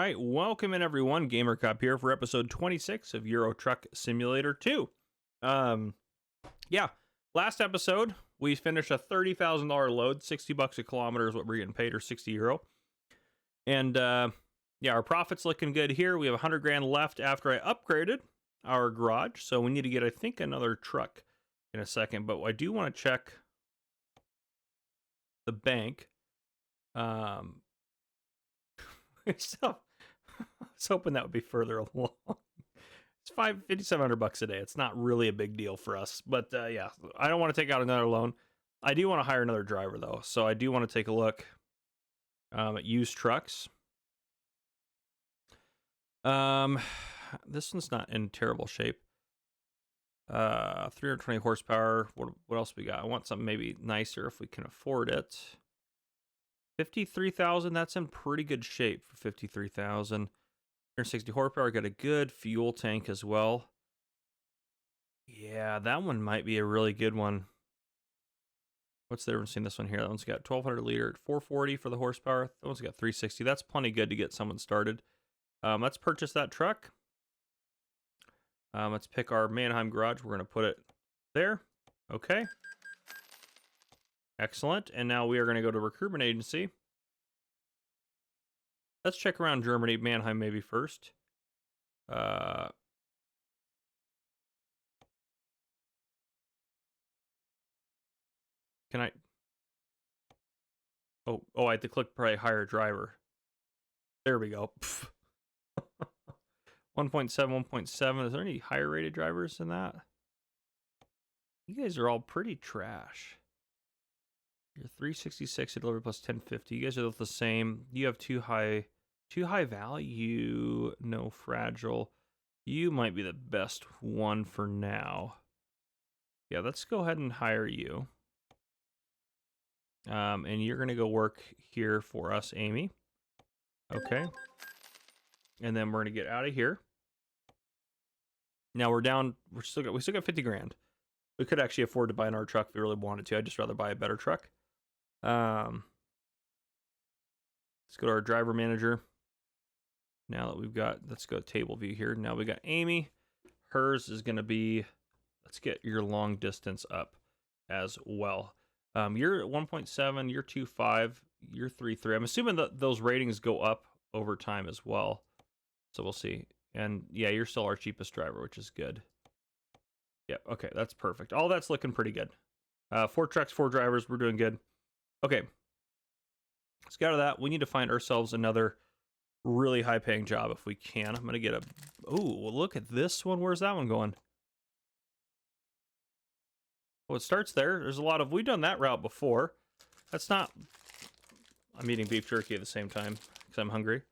right, welcome in everyone. Gamer Cup here for episode 26 of Euro Truck Simulator 2. Yeah, last episode we finished a $30,000 load, 60 bucks a kilometer is what we're getting paid, or 60 euro. And yeah, our profit's looking good here. We have 100 grand left after I upgraded our garage, so we need to get, I think, another truck in a second. But I do want to check the bank. So I was hoping that would be further along. It's $5,700 a day. It's not really a big deal for us, but yeah, I don't want to take out another loan. I do want to hire another driver though, so I do want to take a look at used trucks. This one's not in terrible shape. 320 horsepower. What else we got? I want something maybe nicer if we can afford it. 53,000, that's in pretty good shape for 53,000. 160 horsepower, got a good fuel tank as well. Yeah, that one might be a really good one. What's the difference in this one here? That one's got 1200 liter, 440 for the horsepower. That one's got 360. That's plenty good to get someone started. Let's purchase that truck. Let's pick our Mannheim garage. We're going to put it there. Okay. Excellent. And now we are going to go to recruitment agency. Let's check around Germany, Mannheim maybe first. Can I? Oh, I have to click probably hire driver. There we go. 1.7, 1.7. Is there any higher rated drivers than that? You guys are all pretty trash. You're 366 to deliver plus 1050. You guys are the same. You have too high value, no fragile. You might be the best one for now. Yeah, let's go ahead and hire you. And you're gonna go work here for us, Amy. Okay. And then we're gonna get out of here. Now we're down. We still got 50 grand. We could actually afford to buy another truck if we really wanted to. I'd just rather buy a better truck. Let's go to our driver manager. Now that we've got, let's go table view here. Now we got Amy. Hers is going to be, let's get your long distance up as well. You're at 1.7, you're 2.5, you're 3.3. I'm assuming that those ratings go up over time as well. So we'll see. And yeah, you're still our cheapest driver, which is good. Yeah, okay, that's perfect. All that's looking pretty good. 4 trucks, 4 drivers, we're doing good. Okay, let's get out of that. We need to find ourselves another really high-paying job if we can. I'm going to get a... Oh, well, look at this one. Where's that one going? Well, it starts there. There's a lot of... We've done that route before. That's not... I'm eating beef jerky at the same time because I'm hungry.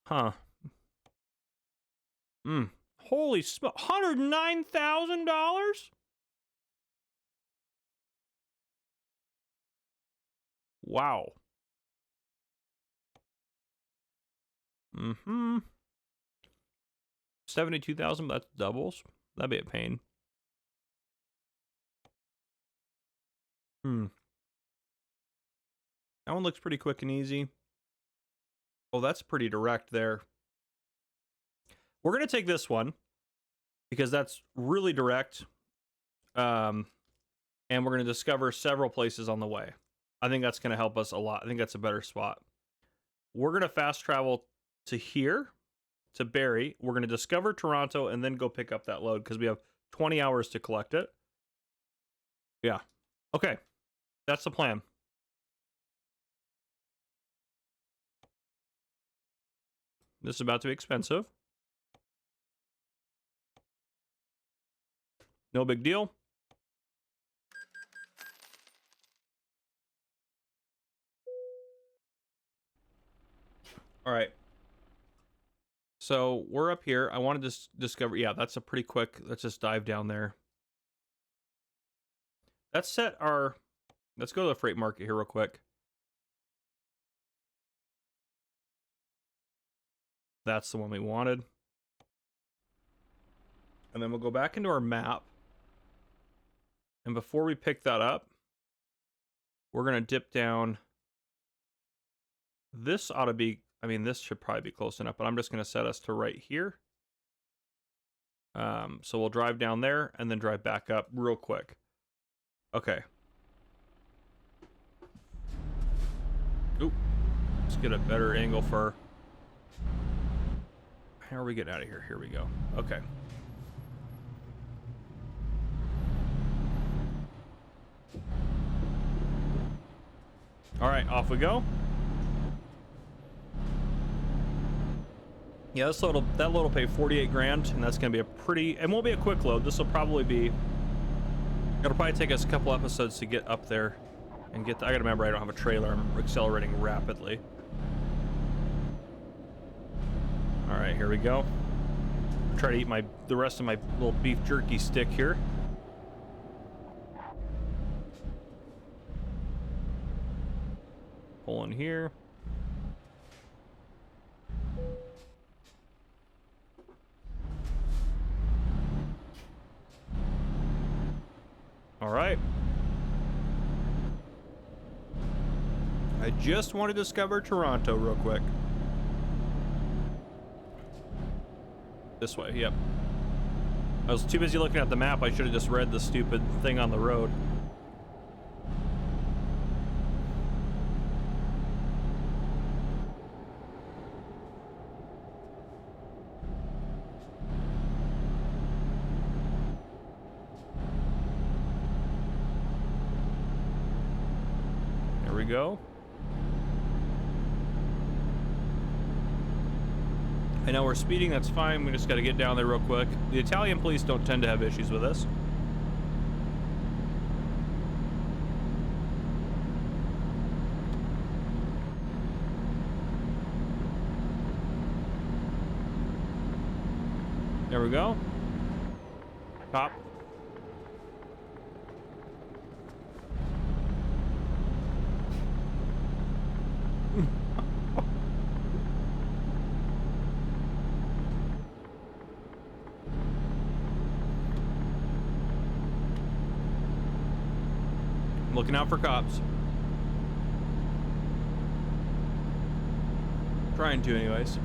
Huh. Holy smoke. $109,000? Wow. 72,000, that's doubles. That'd be a pain. That one looks pretty quick and easy. Oh, that's pretty direct there. We're going to take this one because that's really direct. And we're going to discover several places on the way. I think that's going to help us a lot. I think that's a better spot. We're going to fast travel to here, to Barrie. We're going to discover Taranto and then go pick up that load because we have 20 hours to collect it. Yeah. Okay. That's the plan. This is about to be expensive. No big deal. All right. So we're up here. I wanted to discover. Yeah, that's a pretty quick. Let's just dive down there. Let's set our. Let's go to the freight market here real quick. That's the one we wanted. And then we'll go back into our map. And before we pick that up, we're going to dip down. This ought to be I mean, this should probably be close enough, but I'm just going to set us to right here. So we'll drive down there and then drive back up real quick. Okay. Oop. Let's get a better angle for... How are we getting out of here? Here we go. Okay. All right, off we go. Yeah, that load will pay 48 grand, and that's gonna be a pretty. It won't be a quick load. This will probably be. It'll probably take us a couple episodes to get up there, and get. I gotta remember I don't have a trailer. I'm accelerating rapidly. All right, here we go. Try to eat the rest of my little beef jerky stick here. Pull in here. All right. I just want to discover Taranto real quick. This way, yep. I was too busy looking at the map. I should have just read the stupid thing on the road. There we go. I know we're speeding, that's fine. We just got to get down there real quick. The Italian police don't tend to have issues with us. There we go. Top. Looking out for cops. Trying to, anyways.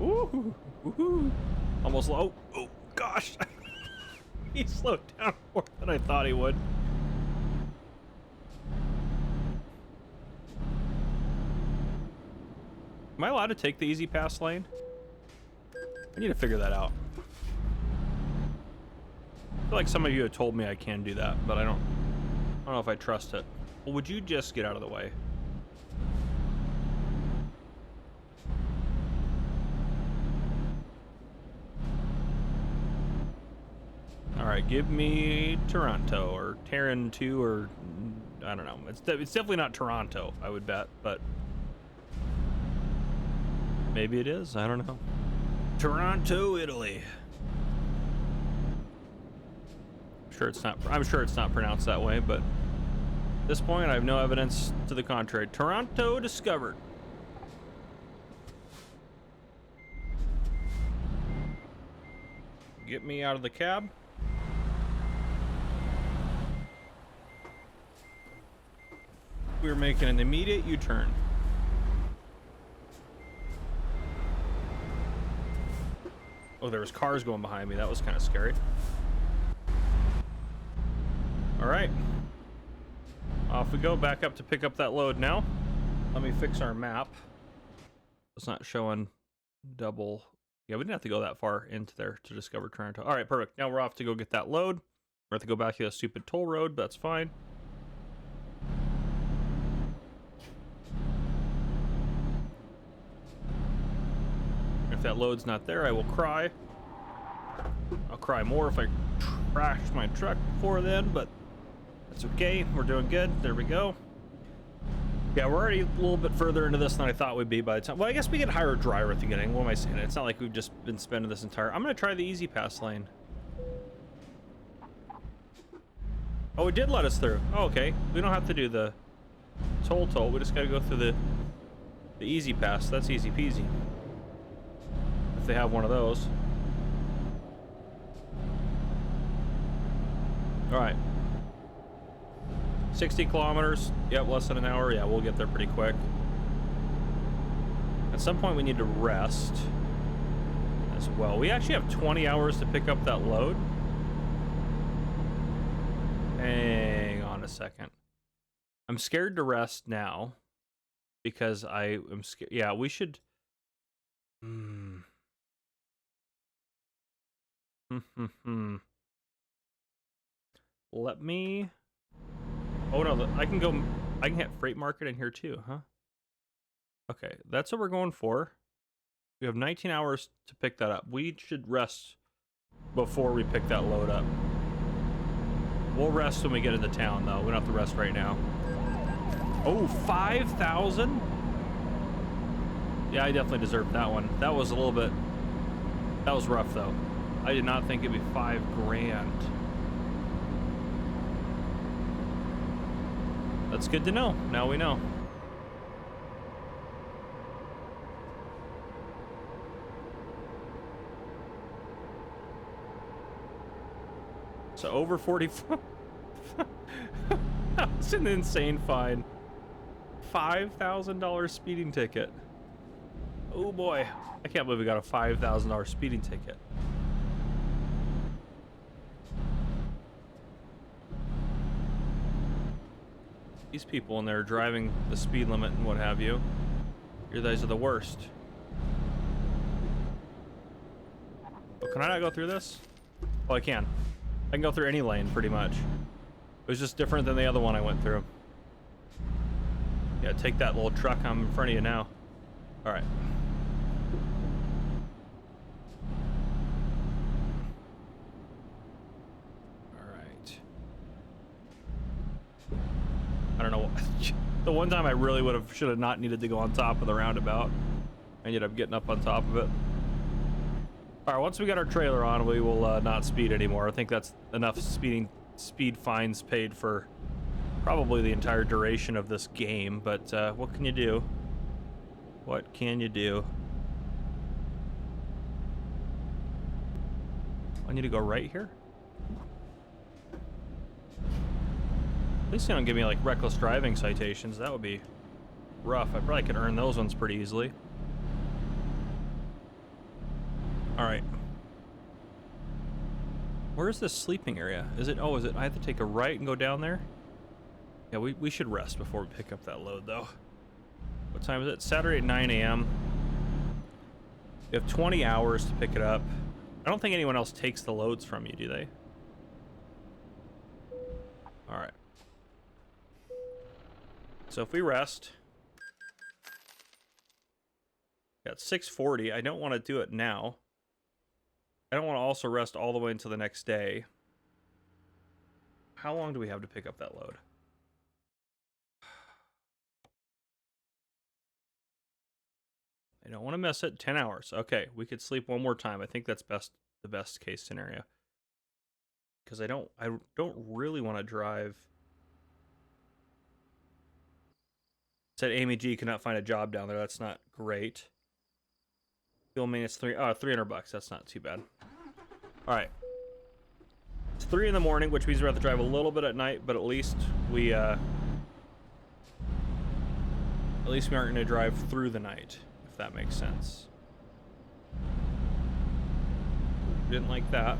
Ooh, ooh, almost low. Oh, gosh. He slowed down more than I thought he would. Am I allowed to take the easy pass lane? I need to figure that out. I feel like some of you have told me I can do that, but I don't know if I trust it. Well, would you just get out of the way? All right, give me Taranto or Terran 2 or I don't know. It's definitely not Taranto, I would bet, but maybe it is. I don't know. Taranto, Italy. I'm sure it's not pronounced that way, but at this point I have no evidence to the contrary. Taranto discovered. Get me out of the cab. We're making an immediate U-turn. Oh, there was cars going behind me. That was kind of scary. All right, off we go, back up to pick up that load now. Let me fix our map. It's not showing double. Yeah, we didn't have to go that far into there to discover Taranto. All right, perfect. Now we're off to go get that load. We have to go back to that stupid toll road, but that's fine. If that load's not there, I will cry. I'll cry more if I crash my truck before then, but that's okay. We're doing good. There we go. Yeah, we're already a little bit further into this than I thought we'd be by the time. Well, I guess we could hire a driver at the beginning. What am I saying? It's not like we've just been spending this entire... I'm going to try the easy pass lane. Oh, it did let us through. Oh, okay. We don't have to do the toll. We just got to go through the easy pass. That's easy peasy. If they have one of those. All right. 60 kilometers. Yep, less than an hour. Yeah, we'll get there pretty quick. At some point, we need to rest as well. We actually have 20 hours to pick up that load. Hang on a second. I'm scared to rest now because I am scared. Yeah, we should. Let me. Oh no, I can go. I can hit freight market in here too, huh? Okay, that's what we're going for. We have 19 hours to pick that up. We should rest before we pick that load up. We'll rest when we get into town, though. We don't have to rest right now. Oh, 5,000? Yeah, I definitely deserved that one. That was a little bit... That was rough, though. I did not think it'd be 5 grand. That's good to know. Now we know. So over 45. That's an insane fine. $5,000 speeding ticket. Oh boy. I can't believe we got a $5,000 speeding ticket. These people in there driving the speed limit and what have you. You guys are the worst. Oh, can I not go through this? Oh, I can. I can go through any lane, pretty much. It was just different than the other one I went through. Yeah, take that little truck. I'm in front of you now. All right. All right. I don't know. The one time I really should have not needed to go on top of the roundabout. I ended up getting up on top of it. All right, once we got our trailer on, we will not speed anymore. I think that's enough speed fines paid for probably the entire duration of this game, but what can you do? What can you do? I need to go right here? At least they don't give me like reckless driving citations. That would be rough. I probably could earn those ones pretty easily. All right. Where is this sleeping area? Is it? Oh, is it? I have to take a right and go down there? Yeah, we should rest before we pick up that load, though. What time is it? Saturday at 9 a.m. We have 20 hours to pick it up. I don't think anyone else takes the loads from you, do they? All right. So if we rest... Got 6:40. I don't want to do it now. I don't want to also rest all the way until the next day. How long do we have to pick up that load? I don't want to miss it. 10 hours. Okay, we could sleep one more time. I think that's the best case scenario. Because I don't really want to drive. Said Amy G cannot find a job down there. That's not great. Fuel maintenance $300. That's not too bad. All right. It's 3 in the morning, which means we have to drive a little bit at night, but at least we aren't going to drive through the night, if that makes sense. Didn't like that.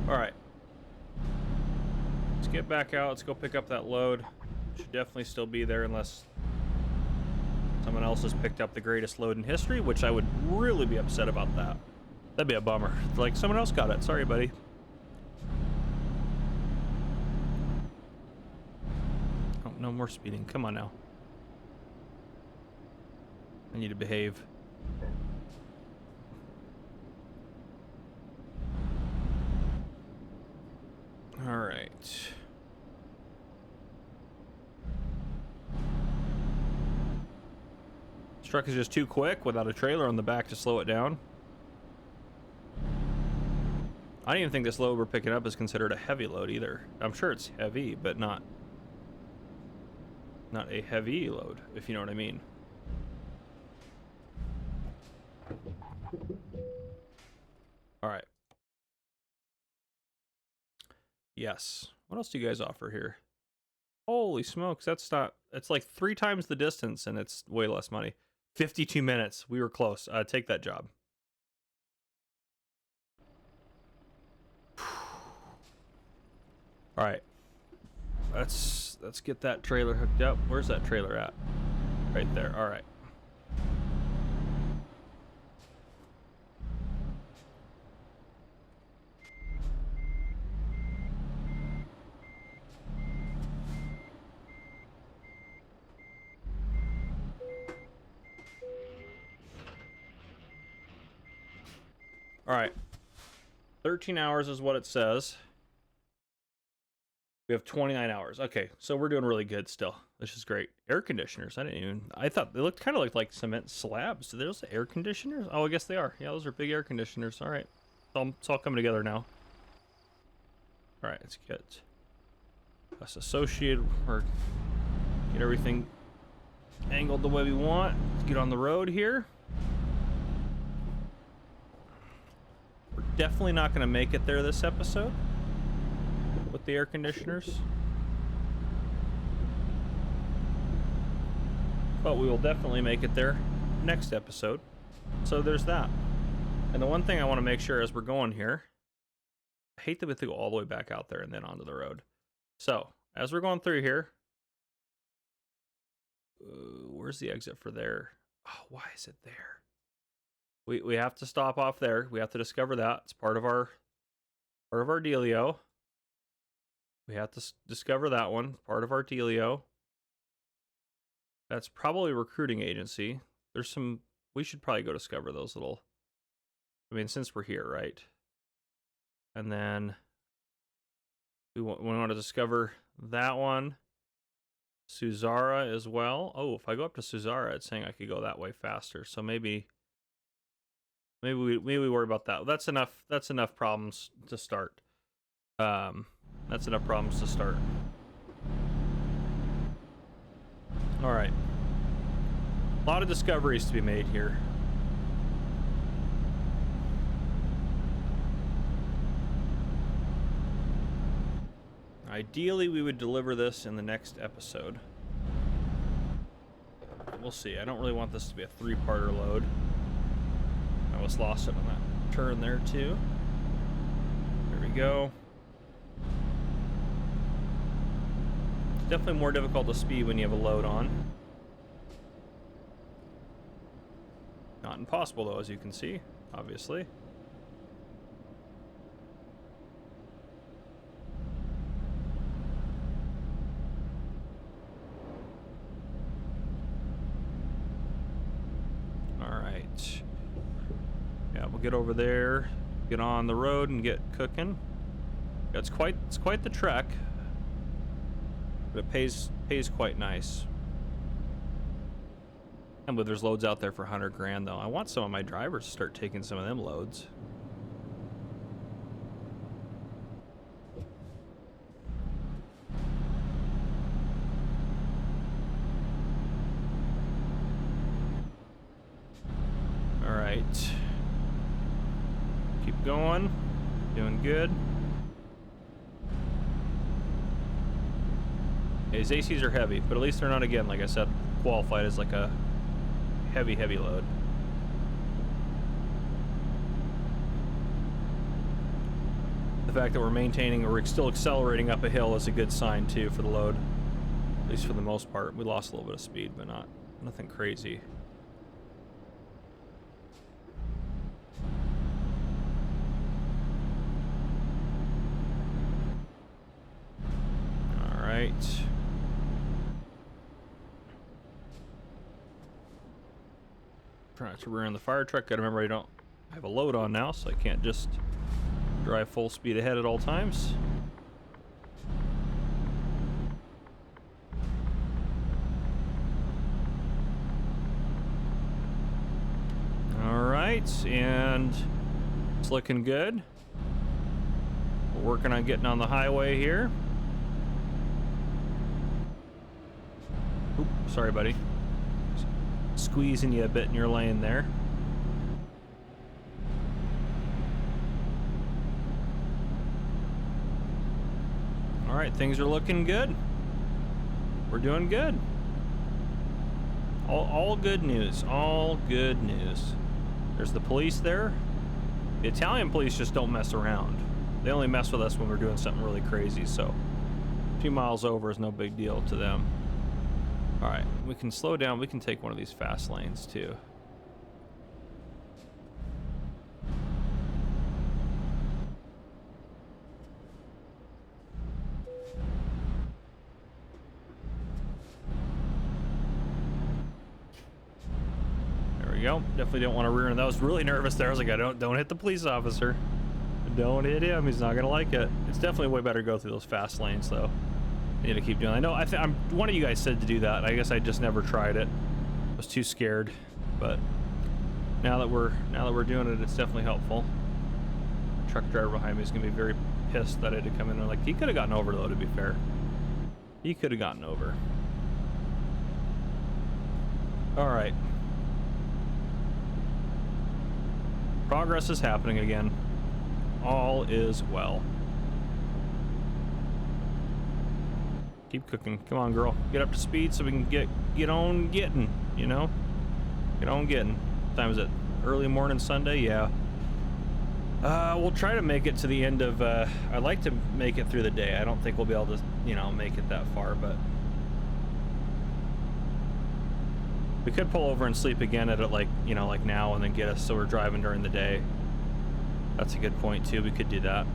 All right. Let's get back out. Let's go pick up that load. Should definitely still be there unless someone else has picked up the greatest load in history, which I would really be upset about that. That'd be a bummer. Like, someone else got it. Sorry, buddy. Oh, no more speeding. Come on now. I need to behave. All right. This truck is just too quick without a trailer on the back to slow it down. I don't even think this load we're picking up is considered a heavy load either. I'm sure it's heavy, but not a heavy load, if you know what I mean. All right. Yes. What else do you guys offer here? Holy smokes, that's not... It's like 3 times the distance, and it's way less money. 52 minutes. We were close. Take that job. All right. Let's get that trailer hooked up. Where's that trailer at? Right there. All right. All right. 13 hours is what it says. We have 29 hours. Okay, so we're doing really good still. This is great. Air conditioners. I thought they looked kind of like cement slabs. So there's air conditioners? Oh, I guess they are. Yeah, those are big air conditioners. All right. It's all coming together now. All right, let's get us associated or get everything angled the way we want. Let's get on the road here. We're definitely not going to make it there this episode with the air conditioners, but we will definitely make it there next episode. So there's that. And the one thing I want to make sure as we're going here, I hate that we have to go all the way back out there and then onto the road. So as we're going through here, where's the exit for there? Oh, why is it there? We have to stop off there. We have to discover that. It's part of our dealio. We have to discover that one. Part of our dealio. That's probably a recruiting agency. There's some... We should probably go discover those little... I mean, since we're here, right? And then... We want to discover that one. Suzara as well. Oh, if I go up to Suzara, it's saying I could go that way faster. So maybe we worry about that. That's enough problems to start. That's enough problems to start. All right. A lot of discoveries to be made here. Ideally, we would deliver this in the next episode. We'll see. I don't really want this to be a 3-parter load. I almost lost it on that turn there, too. There we go. It's definitely more difficult to speed when you have a load on. Not impossible, though, as you can see, obviously. Yeah, we'll get over there, get on the road, and get cooking. Yeah, it's quite the trek, but it pays quite nice. And but there's loads out there for 100 grand though. I want some of my drivers to start taking some of them loads. All right. Keep going. Doing good. These ACs are heavy, but at least they're not, again, like I said, qualified as like a heavy load. The fact that we're maintaining or we're still accelerating up a hill is a good sign too for the load. At least for the most part. We lost a little bit of speed, but nothing crazy. All right. Trying to rear in the fire truck. Gotta remember I don't have a load on now, so I can't just drive full speed ahead at all times. All right, and it's looking good. We're working on getting on the highway here. Oop, sorry, buddy. Squeezing you a bit in your lane there. All right, things are looking good. We're doing good. All good news. All good news. There's the police there. The Italian police just don't mess around. They only mess with us when we're doing something really crazy, so a few miles over is no big deal to them. All right, we can slow down. We can take one of these fast lanes too. Go. Definitely don't want to rear end. I was really nervous there. I was like, don't hit the police officer. Don't hit him. He's not gonna like it. It's definitely way better to go through those fast lanes though. I need to keep doing. I know. I'm one of you guys said to do that. I guess I just never tried it. I was too scared. But now that we're doing it, it's definitely helpful. The truck driver behind me is gonna be very pissed that I had to come in and like he could have gotten over though. To be fair, he could have gotten over. All right. Progress is happening again. All is well. Keep cooking. Come on, girl. Get up to speed so we can get on getting, you know? Get on getting. What time is it? Early morning Sunday? Yeah. We'll try to make it to the end of, I'd like to make it through the day. I don't think we'll be able to, you know, make it that far, but we could pull over and sleep again at it like, you know, like now and then get us so we're driving during the day. That's a good point too. We could do that.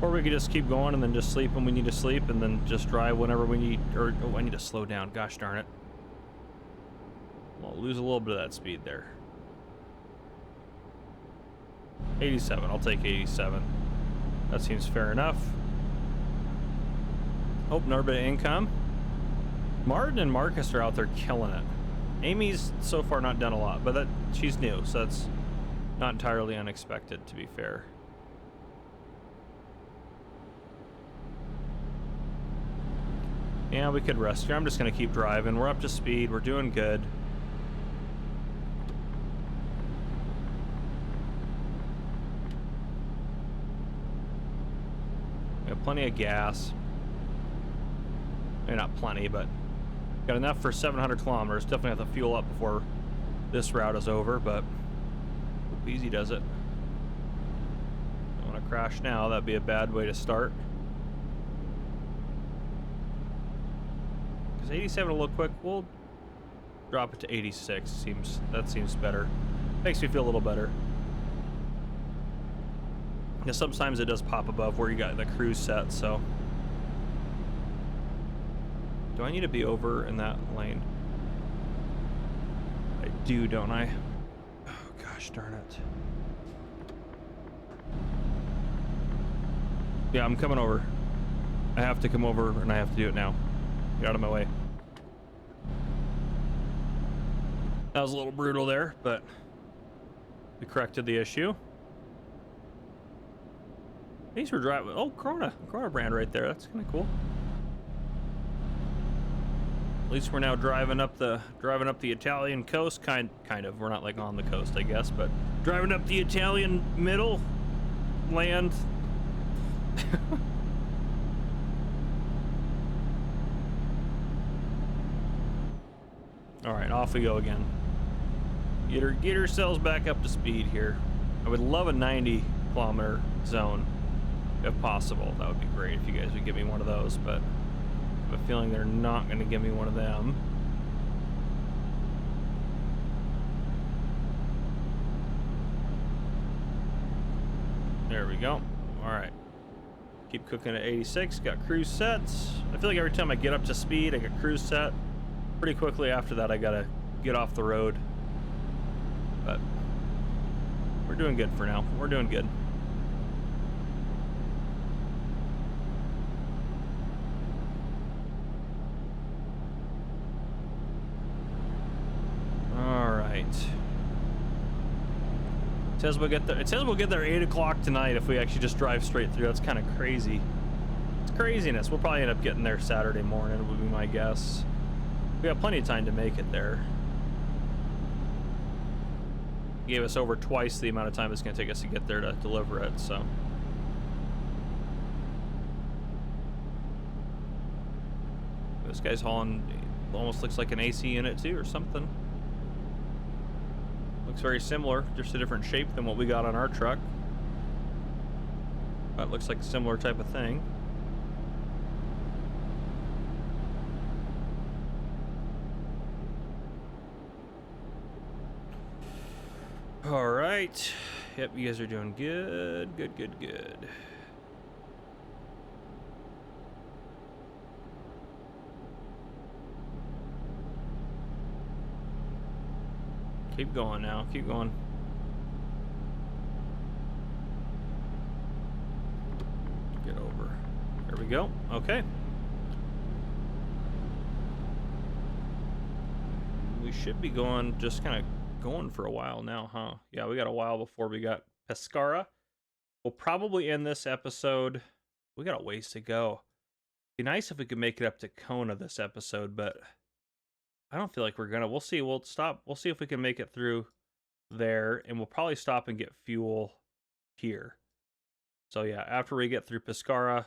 Or we could just keep going and then just sleep when we need to sleep and then just drive whenever we need, or oh, I need to slow down. Gosh darn it. I'll lose a little bit of that speed there. 87. I'll take 87. That seems fair enough. Oh, another bit of income. Martin and Marcus are out there killing it. Amy's so far not done a lot, but she's new, so that's not entirely unexpected, to be fair. Yeah, we could rest here. I'm just going to keep driving. We're up to speed. We're doing good. We have plenty of gas. Maybe not plenty, but got enough for 700 kilometers. Definitely have to fuel up before this route is over, but hope easy does it. Don't want to crash now. That'd be a bad way to start. Because 87 will look quick. We'll drop it to 86. That seems better. Makes me feel a little better. Because sometimes it does pop above where you got the cruise set, so. Do I need to be over in that lane? I do, don't I? Oh, gosh darn it. Yeah, I'm coming over. I have to come over, and I have to do it now. Get out of my way. That was a little brutal there, but we corrected the issue. These were driving. Oh, Corona brand right there. That's kind of cool. At least we're now driving up the Italian coast, kind of. We're not like on the coast, I guess, but driving up the Italian middle land. All right, off we go again. Get ourselves back up to speed here. I would love a 90-kilometer zone, if possible. That would be great if you guys would give me one of those, but I have a feeling they're not going to give me one of them. There we go. All right. Keep cooking at 86. Got cruise sets. I feel like every time I get up to speed, I get cruise set. Pretty quickly after that, I got to get off the road. But we're doing good for now. We're doing good. It says we'll get there 8 o'clock tonight if we actually just drive straight through. That's kind of crazy. It's craziness. We'll probably end up getting there Saturday morning, would be my guess. We have plenty of time to make it there. Gave us over twice the amount of time it's going to take us to get there to deliver it, so. This guy's hauling, almost looks like an AC unit too, or something. Looks very similar, just a different shape than what we got on our truck. But looks like a similar type of thing. All right. Yep, you guys are doing good. Good, good, good. Keep going now. Keep going. Get over. There we go. Okay. We should be going, just kind of going for a while now, huh? Yeah, we got a while before we got Pescara. We'll probably end this episode. We got a ways to go. Be nice if we could make it up to Kona this episode, but I don't feel like we're gonna. We'll see. We'll stop. We'll see if we can make it through there, and we'll probably stop and get fuel here. So yeah, after we get through Pescara,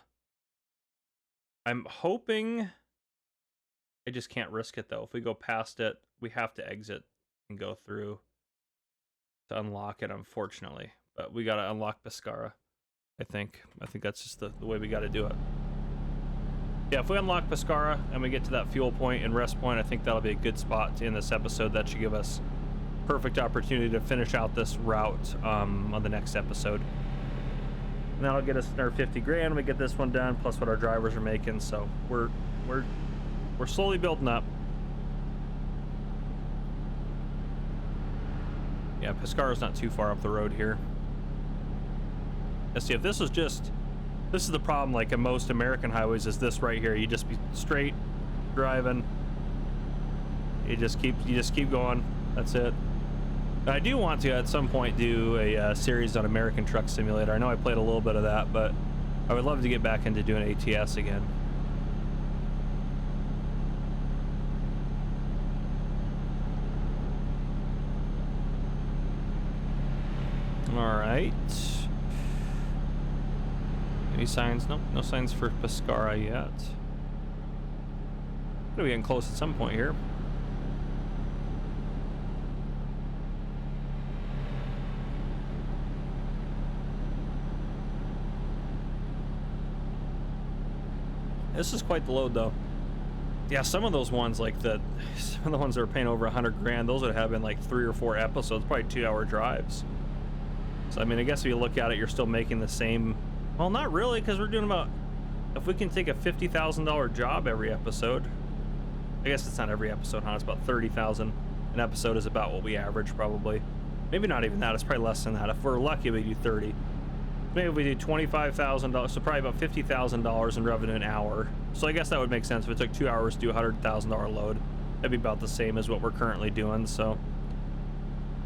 I'm hoping. I just can't risk it though. If we go past it, we have to exit and go through to unlock it, unfortunately. But we gotta unlock Pescara. I think that's just the way we gotta do it. Yeah, if we unlock Pescara and we get to that fuel point and rest point, I think that'll be a good spot to end this episode. That should give us perfect opportunity to finish out this route on the next episode. And that'll get us our 50 grand. We get this one done, plus what our drivers are making. So we're slowly building up. Yeah, Pescara's not too far up the road here. Let's see if this was just. This is the problem, like in most American highways, is this right here. You just be straight driving. You just keep going. That's it. I do want to at some point do a series on American Truck Simulator. I know I played a little bit of that, but I would love to get back into doing ATS again. All right. Any signs? Nope, no signs for Pescara yet. We're getting close at some point here. This is quite the load, though. Yeah, some of those ones, like some of the ones that are paying over 100 grand, those would have been like 3 or 4 episodes, probably 2-hour drives. So I mean, I guess if you look at it, you're still making the same. Well, not really, because we're doing about, if we can take a $50,000 job every episode, I guess it's not every episode, huh? It's about 30,000 an episode is about what we average, probably. Maybe not even that. It's probably less than that. If we're lucky, we do 30. Maybe we do $25,000, so probably about $50,000 in revenue an hour. So I guess that would make sense. If it took 2 hours to do a $100,000 load, that'd be about the same as what we're currently doing. So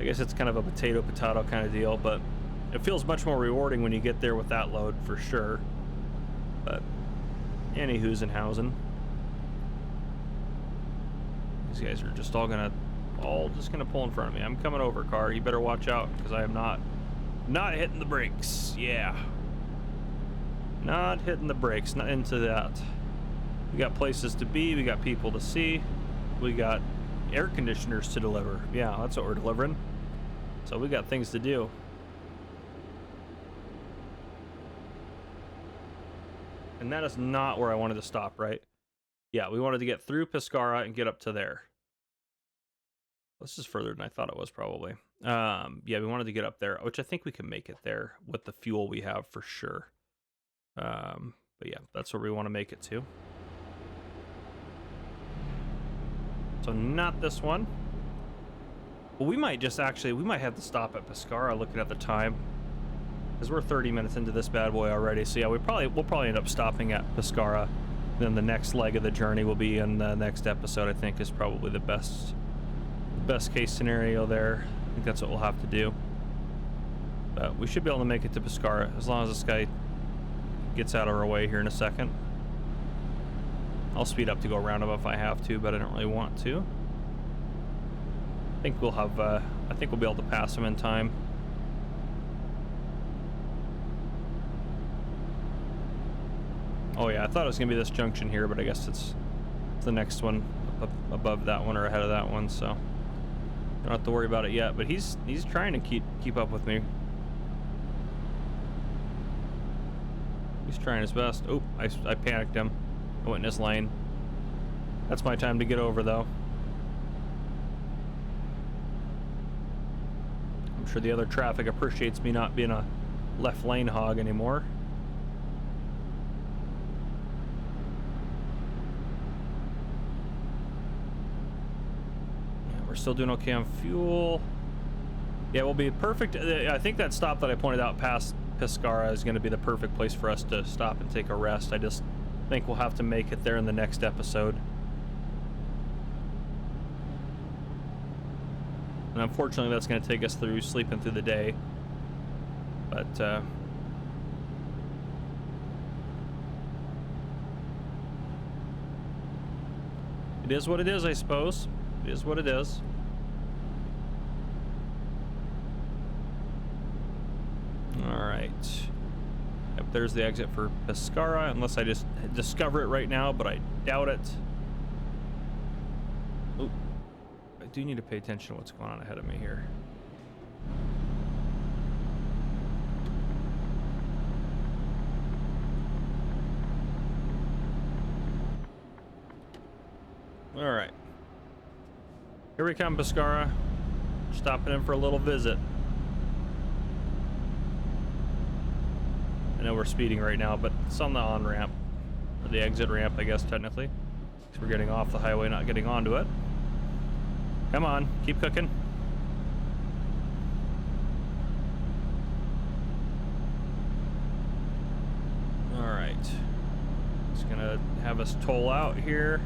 I guess it's kind of a potato kind of deal, but it feels much more rewarding when you get there with that load, for sure. But anywho's and housing. These guys are just all just gonna pull in front of me. I'm coming over, car. You better watch out, because I am not hitting the brakes. Yeah. Not hitting the brakes. Not into that. We got places to be. We got people to see. We got air conditioners to deliver. Yeah, that's what we're delivering. So we got things to do. And that is not where I wanted to stop, right? Yeah, we wanted to get through Pescara and get up to there. This is further than I thought it was, probably. Yeah, we wanted to get up there, which I think we can make it there with the fuel we have for sure. But yeah, that's where we want to make it to. So not this one. Well, we might have to stop at Pescara looking at the time. Because we're 30 minutes into this bad boy already. So yeah, we'll probably end up stopping at Pescara. Then the next leg of the journey will be in the next episode, I think, is probably the best case scenario there. I think that's what we'll have to do. But we should be able to make it to Pescara as long as this guy gets out of our way here in a second. I'll speed up to go around him if I have to, but I don't really want to. I think we'll be able to pass him in time. Oh yeah, I thought it was gonna be this junction here, but I guess it's It's the next one up above that one or ahead of that one, so don't have to worry about it yet. But he's trying to keep up with me. He's trying his best. Oh, I panicked him. I went in his lane. That's my time to get over, though. I'm sure the other traffic appreciates me not being a left lane hog anymore. Yeah, we're still doing okay on fuel. Yeah, we'll be perfect. I think that stop that I pointed out past Pescara is going to be the perfect place for us to stop and take a rest. I just think we'll have to make it there in the next episode. And unfortunately, that's going to take us through sleeping through the day. But it is what it is, I suppose. It is what it is. All right. Yep, there's the exit for Pescara, unless I just discover it right now, but I doubt it. Oop. I do need to pay attention to what's going on ahead of me here. All right. Here we come, Pescara. Stopping in for a little visit. I know we're speeding right now, but it's on the on-ramp. Or the exit ramp, I guess, technically. Because we're getting off the highway, not getting onto it. Come on, keep cooking. Alright. It's gonna have us toll out here.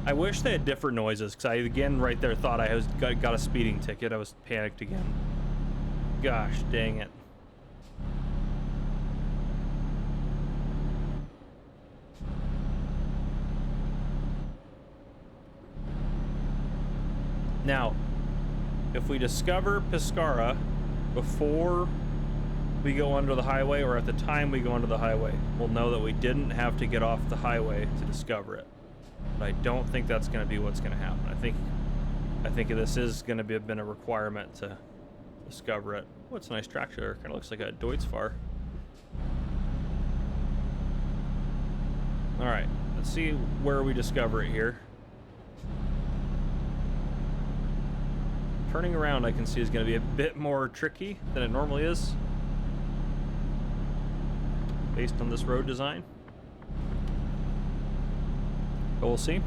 I wish they had different noises, because I, again, right there thought I got a speeding ticket. I was panicked again. Gosh, dang it. Now, if we discover Pescara before we go under the highway, or at the time we go under the highway, we'll know that we didn't have to get off the highway to discover it. But I don't think that's going to be what's going to happen. I think this is going to be been a requirement to discover it. Oh, it's a nice tractor. Kind of looks like a Deutz-Fahr. All right, let's see where we discover it here. Turning around, I can see, is going to be a bit more tricky than it normally is, based on this road design. But we'll see.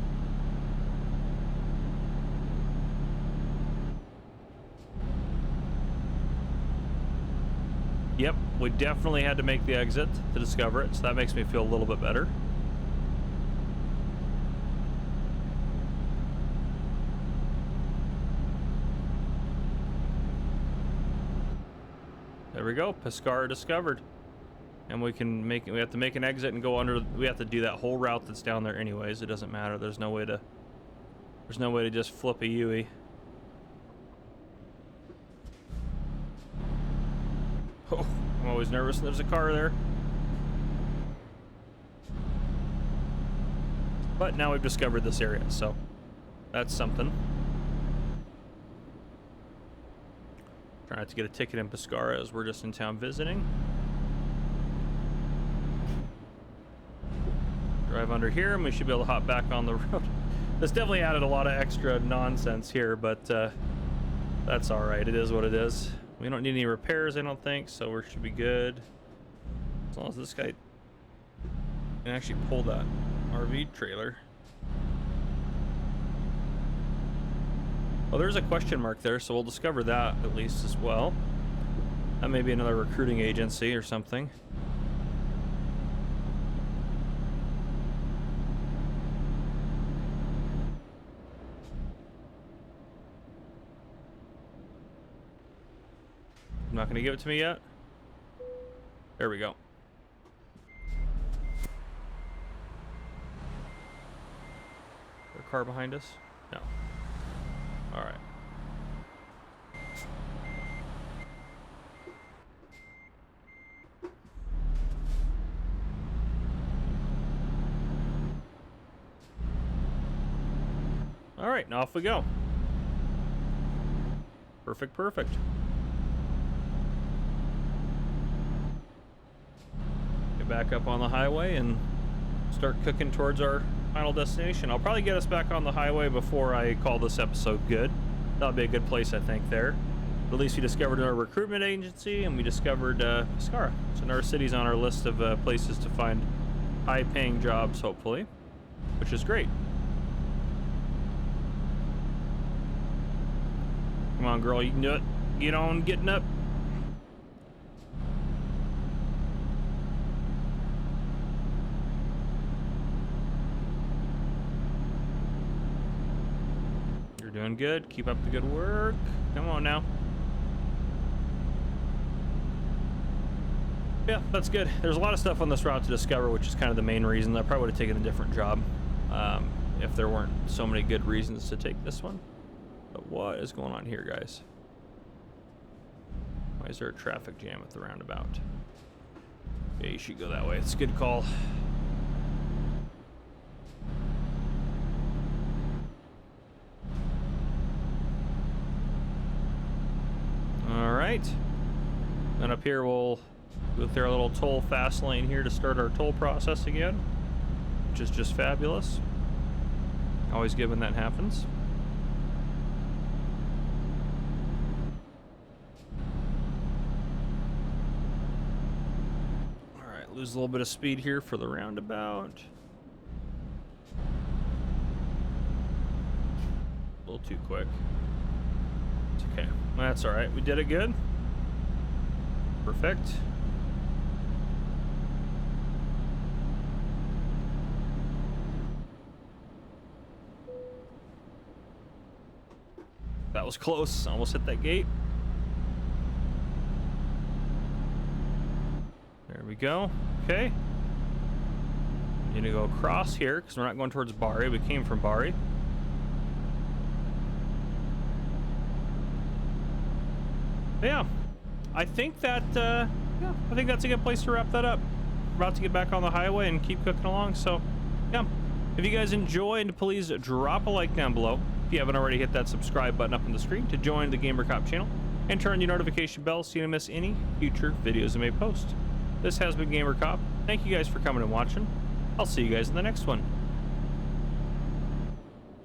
Yep, we definitely had to make the exit to discover it, so that makes me feel a little bit better. There we go, Pescara discovered. And we have to make an exit and go under. We have to do that whole route that's down there anyways. It doesn't matter. There's no way to just flip a U-ey. Oh, I'm always nervous when there's a car there. But now we've discovered this area, so that's something. Trying not to get a ticket in Pescara as we're just in town visiting. Drive under here and we should be able to hop back on the road. This definitely added a lot of extra nonsense here, but that's all right. It is what it is. We don't need any repairs, I don't think, so we should be good. As long as this guy can actually pull that RV trailer. Well, there's a question mark there, so we'll discover that at least as well. That may be another recruiting agency or something. Not going to give it to me yet. There we go. there a car behind us? No. All right. All right, now off we go. Perfect, perfect. Get back up on the highway and start cooking towards our final destination. I'll probably get us back on the highway before I call this episode good. That'll be a good place, I think, there. At least we discovered our recruitment agency, and we discovered Pescara. So another city's on our list of places to find high-paying jobs, hopefully, which is great. Come on, girl, you can do it. Get on getting up. You're doing good. Keep up the good work. Come on now. Yeah, that's good. There's a lot of stuff on this route to discover, which is kind of the main reason. I probably would have taken a different job if there weren't so many good reasons to take this one. But what is going on here, guys? Why is there a traffic jam at the roundabout? Yeah, you should go that way. It's a good call. All right. Then up here, we'll go through our little toll fast lane here to start our toll process again, which is just fabulous. Always good when that happens. Lose a little bit of speed here for the roundabout. A little too quick. It's okay. That's all right. We did it good. Perfect. That was close. Almost hit that gate. There we go. Okay. Need to go across here because we're not going towards Bari. We came from Bari. But yeah, I think that I think that's a good place to wrap that up. We're about to get back on the highway and keep cooking along. So yeah, if you guys enjoyed, please drop a like down below. If you haven't already, hit that subscribe button up on the screen to join the Gamer Cop channel and turn your notification bell so you don't miss any future videos I may post. This has been Gamer Cop. Thank you guys for coming and watching. I'll see you guys in the next one.